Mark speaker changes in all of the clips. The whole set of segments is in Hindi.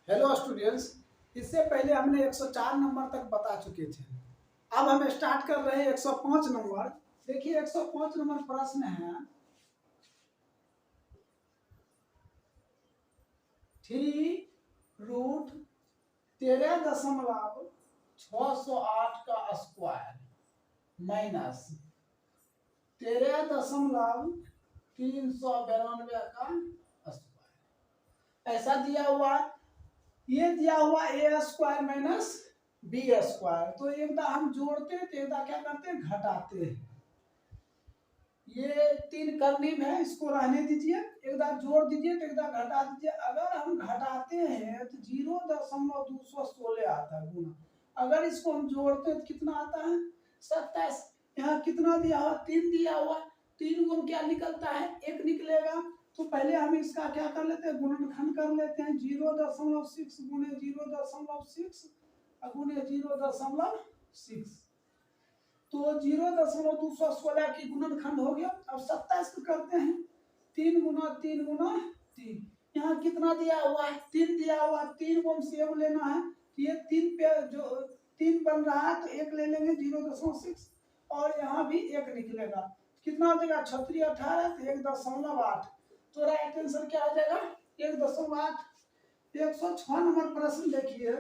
Speaker 1: हेलो स्टूडेंट्स, इससे पहले हमने 104 नंबर तक बता चुके थे। अब हम स्टार्ट कर रहे हैं 105 नंबर। देखिए 105 नंबर प्रश्न है 3√13.608 का स्क्वायर माइनस 13.392 का स्क्वायर ऐसा दिया हुआ है। ये दिया हुआ ए स्क्वायर माइनस बी स्क्वायर, तो एक बार हम जोड़ते हैं तो एक बार क्या करते हैं घटाते हैं। ये 3 कर्णिम है, इसको रहने दीजिए, एक बार जोड़ दीजिए तो एक बार घटा दीजिए। अगर हम घटाते हैं तो 0.216 आता है गुना। अगर इसको हम जोड़ते हैं तो कितना आता है 27। यहाँ कितना दिया हुआ 3 दिया हुआ, 3 गुण क्या निकलता है 1 निकलेगा। तो पहले हम इसका क्या कर लेते हैं गुणनखंड कर लेते हैं। 0.6 गुणे 0.6 गुणे 0.6 तो 0.216 की गुणनखंड हो गया। अब 27 को करते हैं 3 गुना 3 गुना 3। यहाँ कितना दिया हुआ है 3 दिया हुआ, 3 को हम सेव लेना है। ये 3 पे जो 3 बन रहा है तो 1 ले लेंगे 0.6 और यहाँ भी 1 निकलेगा। कितना हो जाएगा 6 18 तो 1.8। तो राइट आंसर क्या हो जाएगा 1.8। 106 नंबर प्रश्न देखिए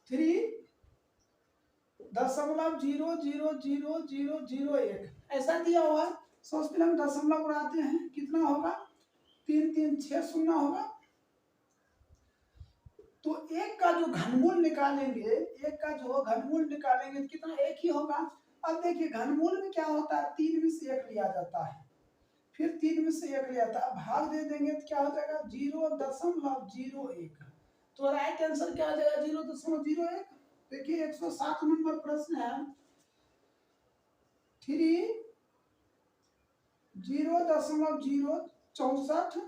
Speaker 1: 3.0000001 ऐसा दिया हुआ है। सबसे पहले हम दशमलव उड़ाते हैं, कितना होगा 3 3 6 शून्य होगा। तो एक का जो घनमूल निकालेंगे, एक का जो घनमूल निकालेंगे तो कितना एक ही होगा। अब देखिए घनमूल में क्या होता है 3 में से 1 लिया जाता है, फिर 3 में से 1 लिया जाता है, भाग दे देंगे तो क्या हो जाएगा 0.01। तो राइट आंसर क्या हो जाएगा 0.01। देखिए 107 नंबर प्रश्न है 0.064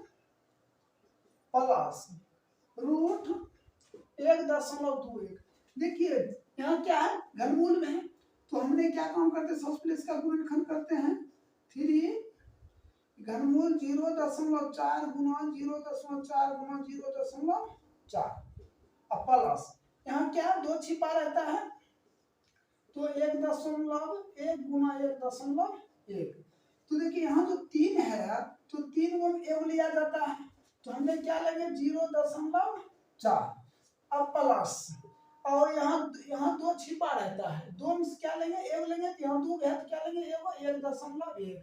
Speaker 1: प्लस रूट 1.21। देखिए यहाँ क्या है घनमूल में है, तो हमने क्या काम करते हैं सबसे पहले इसका गुणनखंड करते हैं। 3 घनमूल 0.4 गुना 0.4 गुना 0.4 और प्लस यहाँ क्या 2 छिपा रहता है तो 1.1 गुना 1.1। तो देखिए यहाँ जो 3 है तो 3 को एव लिया जाता है, तो हमने क्या लेंगे 0.4 अब प्लस और यहाँ 2 छिपा रहता है, 2 में क्या लेंगे एव लेंगे तो यहाँ 2 है तो क्या लेंगे एव 1.1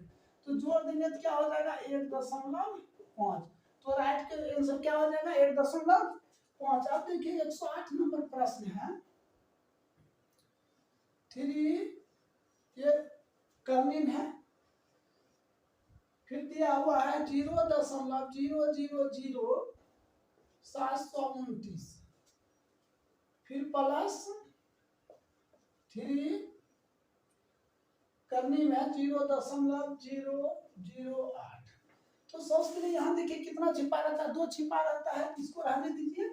Speaker 1: तो जोड़ देंगे तो क्या हो जाएगा 1.5। तो राइट का आंसर क्या हो जाएगा 1.5। अब देखिए 108 नंबर प्रश्न है 3 ये कर्णिम है, फिर दिया हुआ है 0.0000729 फिर प्लस 3 कर्णिम है 0.008। तो सबसे पहले यहाँ देखिए कितना छिपा रहता है 2 छिपा रहता है, इसको रहने दीजिए।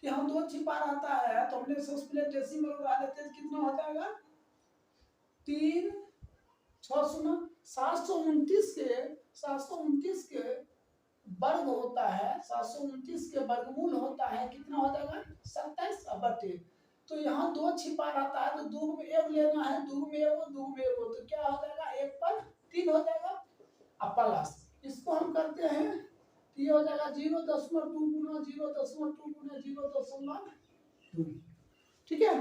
Speaker 1: यहाँ 2 छिपा रहता है तो हमने सबसे पहले डेसिमल उड़ा लेते हैं, कितना हो जाएगा 3 6 729 के वर्ग होता है, 729 के वर्गमूल होता है, कितना हो जाएगा 27 बटे। तो यहाँ 2 छिपा रहता है तो 2 में एव लेना है, 2 में एव तो क्या हो जाएगा 1 पर 3 हो जाएगा और प्लस इसको हम करते हैं तो ये हो जाएगा 0.2 गुना 0.2 गुना 0.2। ठीक है।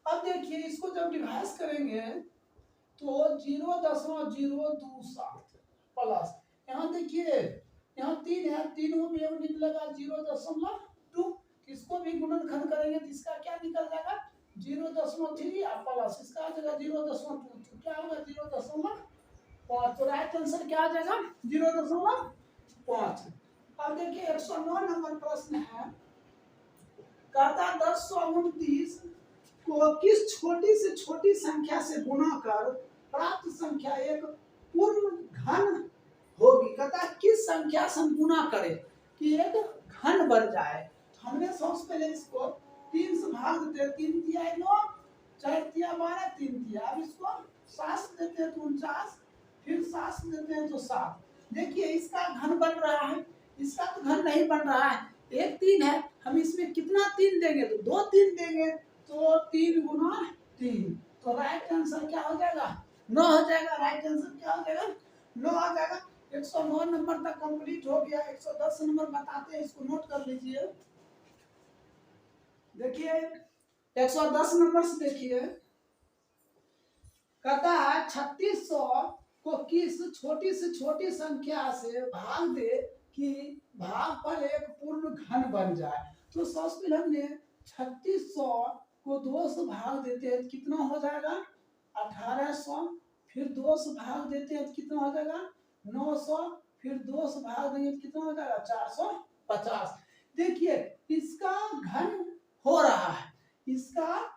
Speaker 1: अब देखिए इसको जब डिवाइड करेंगे तो 0.027 प्लस यहाँ देखिए यहाँ 3 है, 3 में एव निकलेगा 0.2। इसको भी गुणनखंड करेंगे तो इसका क्या निकल जाएगा 0.3 प्लस इसका आ जाएगा 0.2 क्या होगा 0.5। तो राइट आंसर क्या आ जाएगा 0.5। अब देखिए 109 नंबर प्रश्न है कहता 1029 को किस छोटी से छोटी संख्या से गुणा कर प्राप्त संख्या एक पूर्ण घन होगी। कहता है किस संख्या से हम गुणा करें कि एक घन बन जाए। तो हमने सबसे पहले इसको 3 से भाग देते हैं, 3 तिया 9 4 तिया 12 3 तिया। अब इसको 7 देते हैं तो 49, फिर 7 देते हैं तो 7। देखिए इसका घन बन रहा है, इसका तो घन नहीं बन रहा है, एक 3 है, हम इसमें कितना 3 देंगे, तो 2 3 देंगे, तो 3 गुना 3, तो राइट आंसर क्या हो जाएगा, 9 हो जाएगा। राइट आंसर क्या हो जाएगा, 9 हो जाएगा। 109 नंबर तक कंप्लीट हो गया। 110 नंबर बताते हैं, इसको नोट कर लीजिए। देखिए 110 नंबर से देखिए, कहता है 3600 को किस छोटी से छोटी संख्या से भाग दे कि भागफल एक पूर्ण घन बन जाए। तो सबसे पहले हमने 3600 को 2 से भाग देते हैं तो कितना हो जाएगा, 1800, फिर 2 से भाग देते हैं तो कितना हो जाएगा, 900, फिर 2 से भाग देंगे तो कितना हो जाएगा, 450। देखिए इसका घन हो रहा है, इसका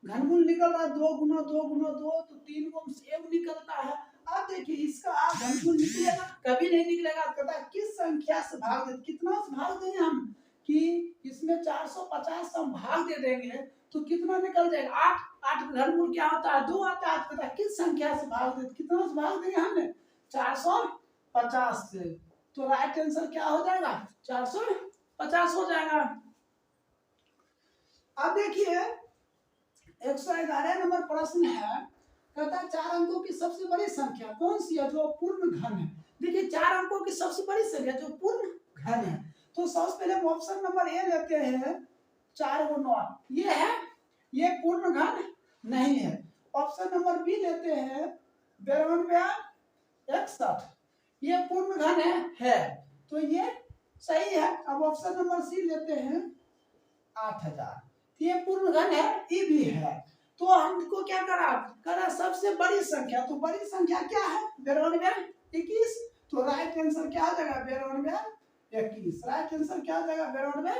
Speaker 1: घनमूल निकल रहा है, 2 गुना 2 गुना 2, तो 3 को सेम निकलता है। अब देखिए इसका घनमूल निकलेगा, कभी नहीं निकलेगा। कहता है किस संख्या से भाग दे, कितना से भाग देंगे हम, कि इसमें 450 से हम भाग दे देंगे तो कितना निकल जाएगा, 8। 8 घनमूल क्या होता है, 2 आता है। कहता है किस संख्या से भाग दे, कितना से भाग देंगे हमने, 450 से। तो राइट आंसर क्या हो जाएगा, 450 हो जाएगा। अब देखिए 111 नंबर प्रश्न है, कहता है 4 अंकों की सबसे बड़ी संख्या कौन सी है जो पूर्ण घन है। देखिए 4 अंकों की सबसे बड़ी संख्या जो पूर्ण घन है, तो सबसे पहले हम ऑप्शन नंबर ए लेते हैं, 4 गुना 9, ये है, ये पूर्ण घन नहीं है। ऑप्शन नंबर बी लेते हैं, 92 61, ये पूर्ण घन है, तो ये सही है। अब ऑप्शन नंबर सी लेते हैं, 8000, ये पूर्ण घन है, ये भी है। तो हमको क्या करा सबसे बड़ी संख्या, तो बड़ी संख्या क्या है, 92 21, तो राइट आंसर क्या हो जाएगा, 92 21। राइट आंसर क्या हो जाएगा, 92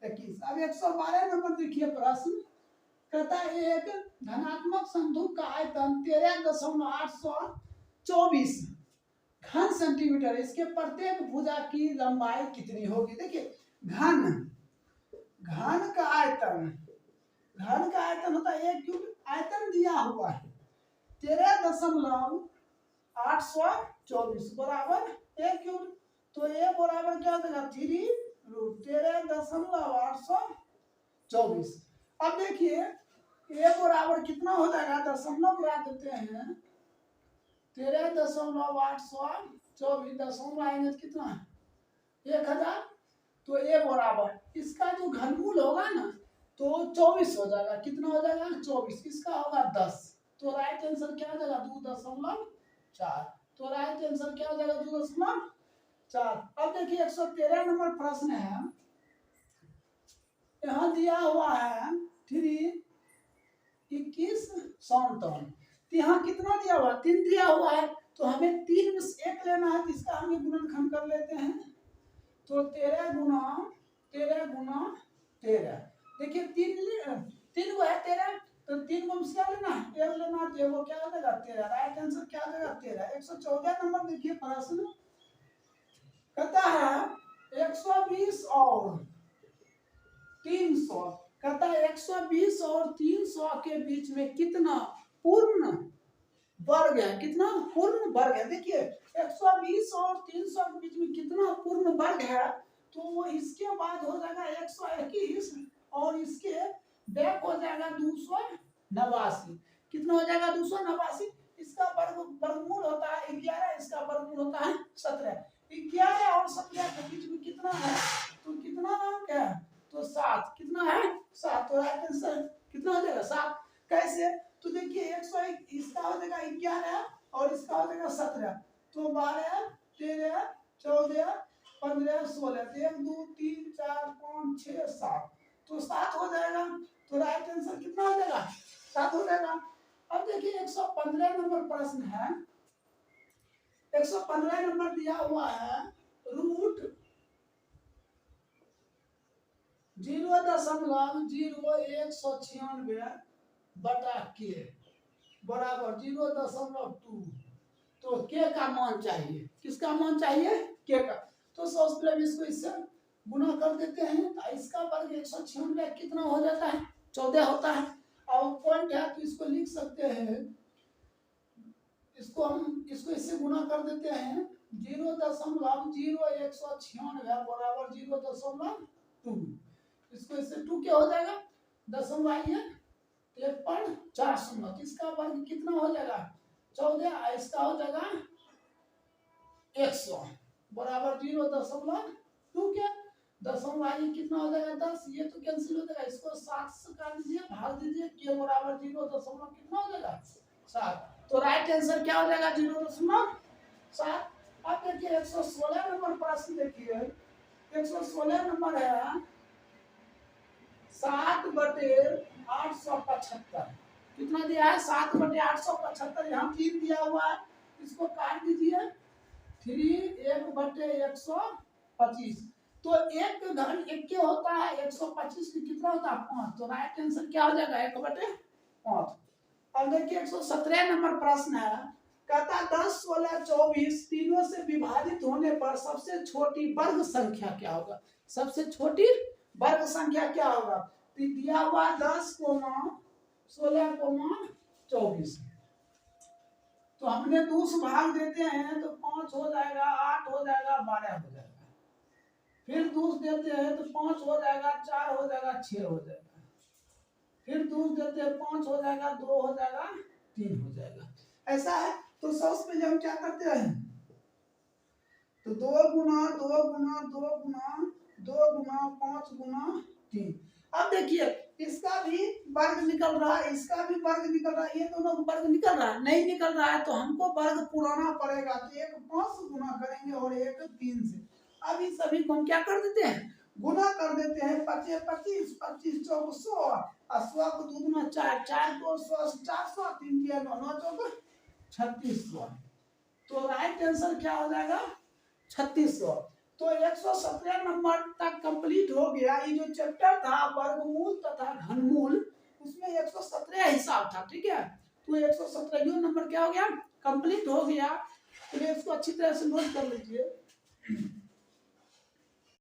Speaker 1: 21। अब 112 नंबर देखिए प्रश्न, कहता है एक धनात्मक संदूक का आयतन 13.824 घन सेंटीमीटर, इसके प्रत्येक भुजा की लंबाई कितनी होगी। देखिए घन का आयतन, घन का आयतन होता है 1 क्यूब, आयतन दिया हुआ है 13.824 बराबर 1 क्यूब, तो ये बराबर क्या हो जाएगा, 3√13.824। अब देखिए ये बराबर कितना हो जाएगा, दशमलव बढ़ा देते हैं, 13.824 दशमलव आएंगे तो कितना, 1000, तो ये बराबर इसका जो घनमूल होगा ना, तो 24 हो जाएगा। कितना हो जाएगा, 24, इसका होगा 10, तो राइट आंसर क्या हो जाएगा, 2.4। तो राइट आंसर क्या हो जाएगा, 2.4। अब देखिए 113 नंबर प्रश्न है, यहाँ दिया हुआ है 321 टन, यहाँ कितना दिया हुआ, 3 दिया हुआ है, तो हमें 3 में से 1 लेना है, तो इसका हम गुणनखंड कर लेते हैं, तो 13 गुना 13। देखिए 3 को है 13, तो 3 को क्या लेना है, 1 लेना है, तो वो क्या हो जाएगा 13। राइट आंसर क्या हो जाएगा 13। 114 नंबर देखिए प्रश्न, कहता है 120 और 300, कहता है 120 और 300 के बीच में कितना पूर्ण वर्ग है, कितना पूर्ण वर्ग है। देखिए 120 और 300 के बीच में कितना पूर्ण वर्ग है, तो वो इसके बाद हो जाएगा 121 और इसके बैक हो जाएगा 289। कितना हो जाएगा 289, इसका वर्गमूल होता है 11, इसका वर्गमूल होता है 17। 11 और 17 के बीच में कितना है, तो कितना अंक है, तो 7। कितना है 7, तो राइट आंसर कितना हो जाएगा 7। कैसे, तो देखिए 101 इसका हो जाएगा 11 और इसका हो जाएगा 17, तो 12 13 14 15 16, 1 2 3 4 5 6 7, तो 7 हो जाएगा। तो राइट आंसर कितना हो जाएगा, 7 हो जाएगा। अब देखिए 115 नंबर प्रश्न है, 115 नंबर दिया हुआ है, रूट 0.0196 बटा के बराबर 0.2, तो के का मान चाहिए, किसका मान चाहिए, के का। तो सबसे पहले इसको इससे गुना कर देते हैं, तो इसका वर्ग 196 कितना हो जाता है, 14 होता है। और पॉइंट है तो इसको लिख सकते हैं, इसको हम इसको इससे गुना कर देते हैं, 0.0196 बराबर 0.2। इसको इससे 2 क्या हो जाएगा, दशमलव आइए 1.4 इसका वर्ग कितना हो जाएगा 14, इसका हो जाएगा 100 बराबर 0.2 क्या दशमलव आइए कितना हो जाएगा 10, ये तो कैंसिल हो जाएगा, इसको 7 से काट दीजिए, भाग दीजिए, के बराबर 0. कितना हो जाएगा 7। तो राइट आंसर क्या हो जाएगा 0.7। अब देखिए 116 नंबर प्रश्न देखिए, 116 नंबर है 7/875। कितना दिया है 7/875, यहाँ 3 दिया हुआ है, इसको काट दीजिए 3 1/125। तो एक घन इक्के होता है 125 की कितना होता है 5, तो राइट आंसर क्या हो जाएगा 1/5। अब देखिए 117 नंबर प्रश्न है, कहता 10 16 24 तीनों से विभाजित होने पर सबसे छोटी वर्ग संख्या क्या होगा, सबसे छोटी वर्ग संख्या क्या होगा, दिया हुआ 10, 16, 24। तो हमने 2 से भाग देते हैं तो 5 हो जाएगा, 8 हो जाएगा, 12 हो जाएगा, फिर 2 देते हैं तो 5 हो जाएगा, 4 हो जाएगा, 6 हो जाएगा, फिर 2 देते हैं 5 हो जाएगा, 2 हो जाएगा, 3 हो जाएगा, ऐसा है। तो सबसे पहले हम क्या करते हैं, तो 2 गुना 2 गुना 2 गुना 2 गुना 5 गुना 3। अब देखिए इसका भी वर्ग निकल रहा है, इसका भी वर्ग निकल रहा है, ये दोनों वर्ग निकल रहा है, नहीं निकल रहा है तो हमको वर्ग पुराना पड़ेगा, तो एक 5 से गुना करेंगे और एक 3 से। अब इन सभी को हम क्या कर देते हैं, गुना कर देते हैं, 25 25 25 चौक 100 और 100 को 2 गुना 4 4 को 100 400 3 दिया 9 9 चौक 3600। तो राइट आंसर क्या हो जाएगा 3600। तो 117 नंबर तक कंप्लीट हो गया। ये जो चैप्टर था वर्गमूल तथा घनमूल, उसमें 117 हिसाब था, ठीक है। तो 117 नंबर क्या हो गया कंप्लीट हो गया। तो इसको अच्छी तरह से नोट कर लीजिए।